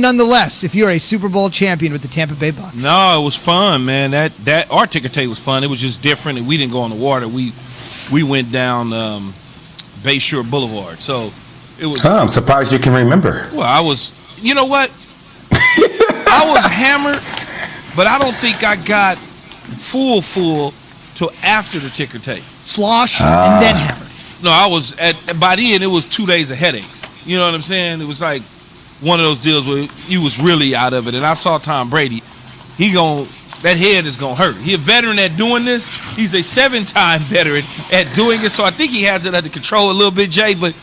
nonetheless, if you're a Super Bowl champion with the Tampa Bay Bucks. No, it was fun, man. That our ticker tape was fun. It was just different, and we didn't go on the water. We went down Bayshore Boulevard. So it was. I'm surprised you can remember. Well, I was. You know what? I was hammered, but I don't think I got full till after the ticker tape. Slosh and then hammered. No, I was by the end. It was 2 days of headaches. You know what I'm saying? It was like one of those deals where you was really out of it. And I saw Tom Brady. That head is gonna hurt. He a veteran at doing this. He's a 7-time veteran at doing it. So I think he has it under control a little bit, Jay. But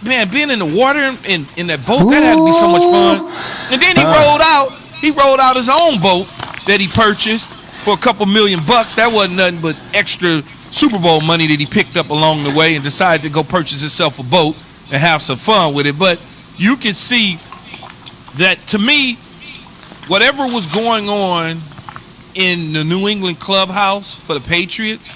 man, being in the water in that boat, that had to be so much fun. And then he rolled out his own boat that he purchased for a couple $1 million. That wasn't nothing but extra Super Bowl money that he picked up along the way and decided to go purchase himself a boat and have some fun with it. But you can see that, to me, whatever was going on in the New England clubhouse for the Patriots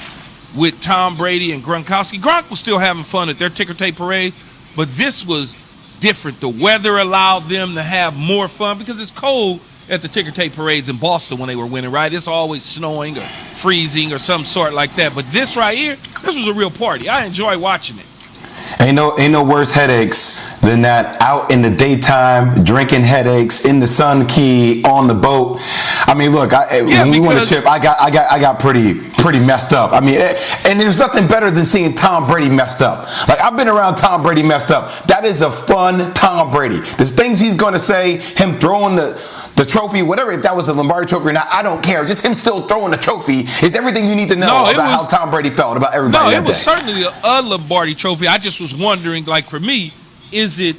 with Tom Brady and Gronkowski, Gronk was still having fun at their ticker tape parades, but this was different. The weather allowed them to have more fun because it's cold at the ticker tape parades in Boston when they were winning, right? It's always snowing or freezing or some sort like that. But this right here, this was a real party. I enjoy watching it. Ain't no worse headaches than that out in the daytime, drinking headaches in the sun key on the boat. I mean, look, when we won the chip, I got pretty messed up. I mean, and there's nothing better than seeing Tom Brady messed up. Like, I've been around Tom Brady messed up. That is a fun Tom Brady. There's things he's going to say, him throwing the trophy, whatever, if that was a Lombardi Trophy or not, I don't care. Just him still throwing the trophy is everything you need to know about how Tom Brady felt about everybody. No, it was certainly a Lombardi Trophy. I just was wondering, like, for me, is it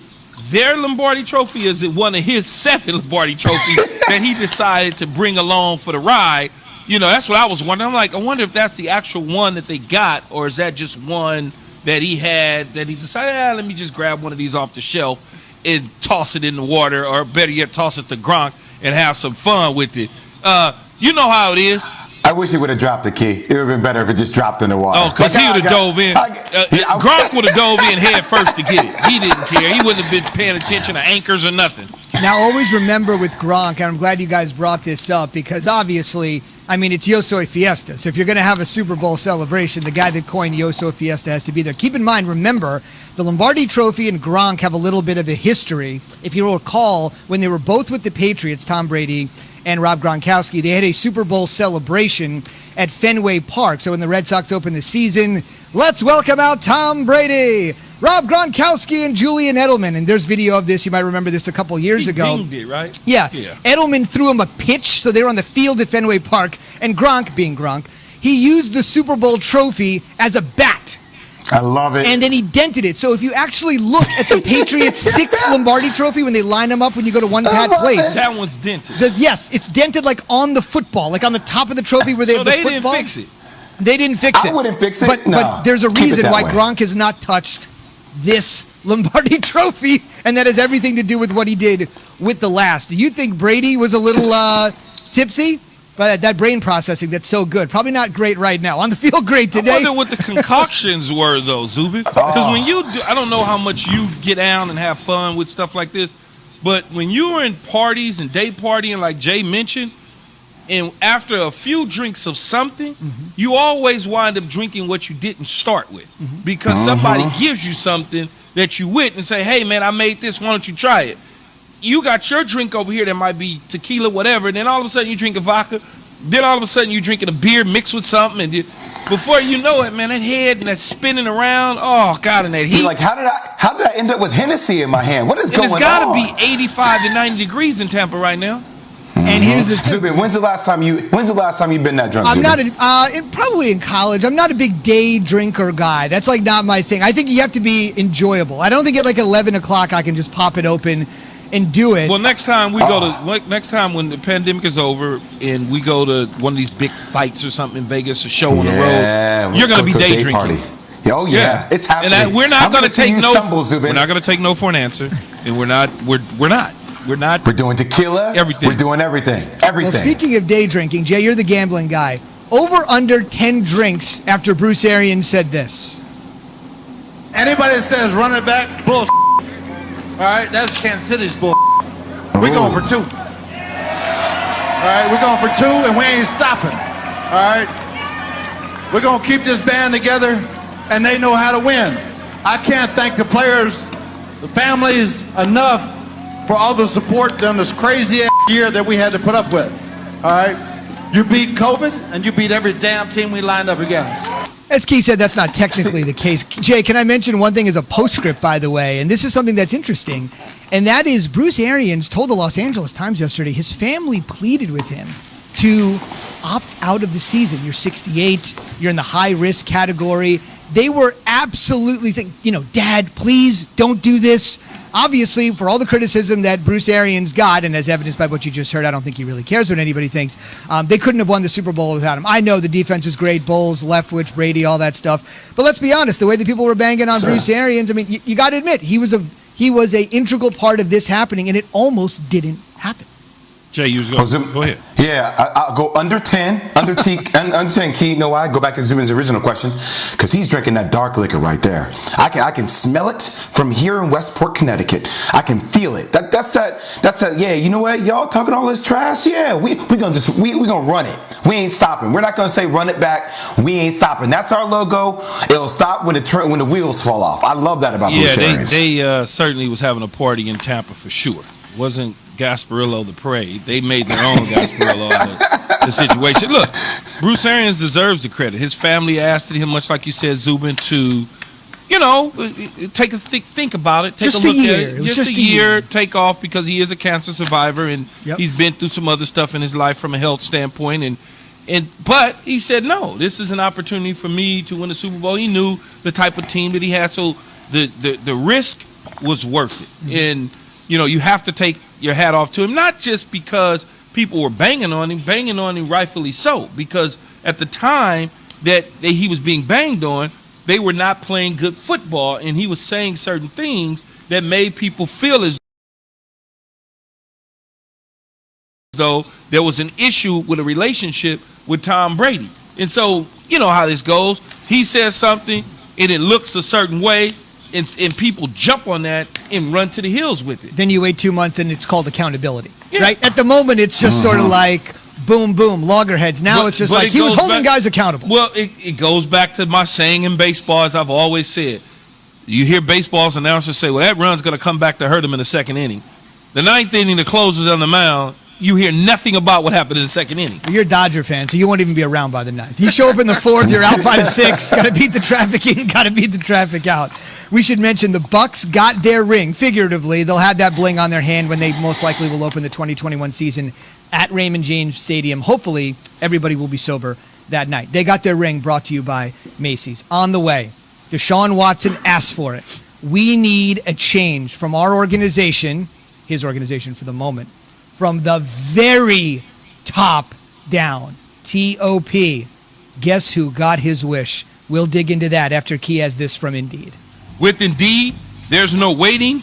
their Lombardi Trophy? Is it one of his 7 Lombardi trophies that he decided to bring along for the ride? You know, that's what I was wondering. I'm like, I wonder if that's the actual one that they got, or is that just one that he had that he decided, let me just grab one of these off the shelf and toss it in the water, or better yet, toss it to Gronk and have some fun with it. You know how it is. I wish he would have dropped the key. It would have been better if it just dropped in the water. Oh, because he would have dove in. Gronk would have dove in head first to get it. He didn't care. He wouldn't have been paying attention to anchors or nothing. Now, always remember with Gronk, and I'm glad you guys brought this up, because obviously, I mean, it's Yo Soy Fiesta. So if you're going to have a Super Bowl celebration, the guy that coined Yo Soy Fiesta has to be there. Keep in mind, remember, the Lombardi Trophy and Gronk have a little bit of a history. If you recall, when they were both with the Patriots, Tom Brady and Rob Gronkowski, they had a Super Bowl celebration at Fenway Park. So when the Red Sox opened the season, let's welcome out Tom Brady, Rob Gronkowski, and Julian Edelman. And there's video of this. You might remember this a couple years ago. He dinged it, right? Yeah. Edelman threw him a pitch, so they were on the field at Fenway Park. And Gronk, being Gronk, he used the Super Bowl trophy as a bat. I love it. And then he dented it. So if you actually look at the Patriots' 6th Lombardi Trophy, when they line them up when you go to one Pat Place. That one's dented. Yes, it's dented like on the football, like on the top of the trophy where they have the football. Didn't fix it. They didn't fix it. I wouldn't fix it. But there's a reason why Gronk has not touched this Lombardi Trophy, and that has everything to do with what he did with the last. Do you think Brady was a little tipsy? But that brain processing that's so good. Probably not great right now. On the field, great today. I wonder what the concoctions were, though, Zubin. Because when you do, I don't know how much you get down and have fun with stuff like this, but when you were in parties and day partying, like Jay mentioned, and after a few drinks of something, you always wind up drinking what you didn't start with. Because somebody gives you something that you with and say, hey, man, I made this. Why don't you try it? You got your drink over here that might be tequila, whatever, and then all of a sudden you drink a vodka. Then all of a sudden you're drinking a beer mixed with something, and before you know it, man, that head and that spinning around, oh God, and that heat. You're like, how did I end up with Hennessy in my hand? What is going on? It's got to be 85 to 90 degrees in Tampa right now. And here's the Zubin, when's the last time you've been that drunk? I'm not probably in college. I'm not a big day drinker guy. That's like not my thing. I think you have to be enjoyable. I don't think at like 11 o'clock I can just pop it open and do it. Well, next time next time when the pandemic is over and we go to one of these big fights or something in Vegas, a show on the road, you're going to be day drinking. Oh yeah, it's happening. And we're not going to take no. We're not going to take no for an answer, and we're not. We're doing tequila. Everything. We're doing everything. Well, speaking of day drinking, Jay, you're the gambling guy. Over under 10 drinks after Bruce Arians said this. Anybody that says run it back, bullshit. All right, that's Kansas City's bull. We're going for 2. All right, we're going for 2, and we ain't stopping. All right, we're going to keep this band together, and they know how to win. I can't thank the players, the families enough for all the support during this crazy year that we had to put up with. All right, you beat COVID, and you beat every damn team we lined up against. As Key said, that's not technically the case. Jay, can I mention one thing as a postscript, by the way? And this is something that's interesting. And that is Bruce Arians told the Los Angeles Times yesterday his family pleaded with him to opt out of the season. You're 68. You're in the high-risk category. They were absolutely saying, Dad, please don't do this. Obviously, for all the criticism that Bruce Arians got, and as evidenced by what you just heard, I don't think he really cares what anybody thinks. They couldn't have won the Super Bowl without him. I know the defense was great, Bulls, Leftwich, Brady, all that stuff. But let's be honest, the way that people were banging on Bruce Arians, I mean, you got to admit, he was a integral part of this happening, and it almost didn't happen. Jay, you was going. Go ahead. Yeah, I'll go under 10. Under 10. Key, you know why? Go back to Zuman's original question, because he's drinking that dark liquor right there. I can smell it from here in Westport, Connecticut. I can feel it. That's that. Yeah, you know what? Y'all talking all this trash? Yeah, we gonna run it. We ain't stopping. We're not gonna say run it back. We ain't stopping. That's our logo. It'll stop when the wheels fall off. I love that about Bruce Arians. They certainly was having a party in Tampa for sure. Wasn't Gasparillo the parade. They made their own Gasparillo of the situation. Look, Bruce Arians deserves the credit. His family asked him, much like you said, Zubin, to, take a think about it. Take just a look a year. at it. Just a year, take off, because he is a cancer survivor, and he's been through some other stuff in his life from a health standpoint. But he said, no, this is an opportunity for me to win a Super Bowl. He knew the type of team that he had, so the risk was worth it. Mm-hmm. And you have to take your hat off to him, not just because people were banging on him rightfully so, because at the time that he was being banged on, they were not playing good football, and he was saying certain things that made people feel as though there was an issue with a relationship with Tom Brady. And so, you know how this goes. He says something, and it looks a certain way, and people jump on that and run to the hills with it. Then you wait 2 months, and it's called accountability, right? At the moment, it's just sort of like boom, boom, loggerheads. Now it's just like he was holding guys accountable. Well, it goes back to my saying in baseball, as I've always said. You hear baseball's announcers say, well, that run's going to come back to hurt him in the second inning. The ninth inning, the closer's on the mound. You hear nothing about what happened in the second inning. You're a Dodger fan, so you won't even be around by the ninth. You show up in the fourth, you're out by the sixth. Got to beat the traffic in, got to beat the traffic out. We should mention the Bucks got their ring. Figuratively, they'll have that bling on their hand when they most likely will open the 2021 season at Raymond James Stadium. Hopefully, everybody will be sober that night. They got their ring, brought to you by Macy's. On the way, Deshaun Watson asked for it. We need a change from our organization, his organization for the moment, from the very top down. T.O.P. Guess who got his wish? We'll dig into that after Key has this from Indeed. With Indeed, there's no waiting,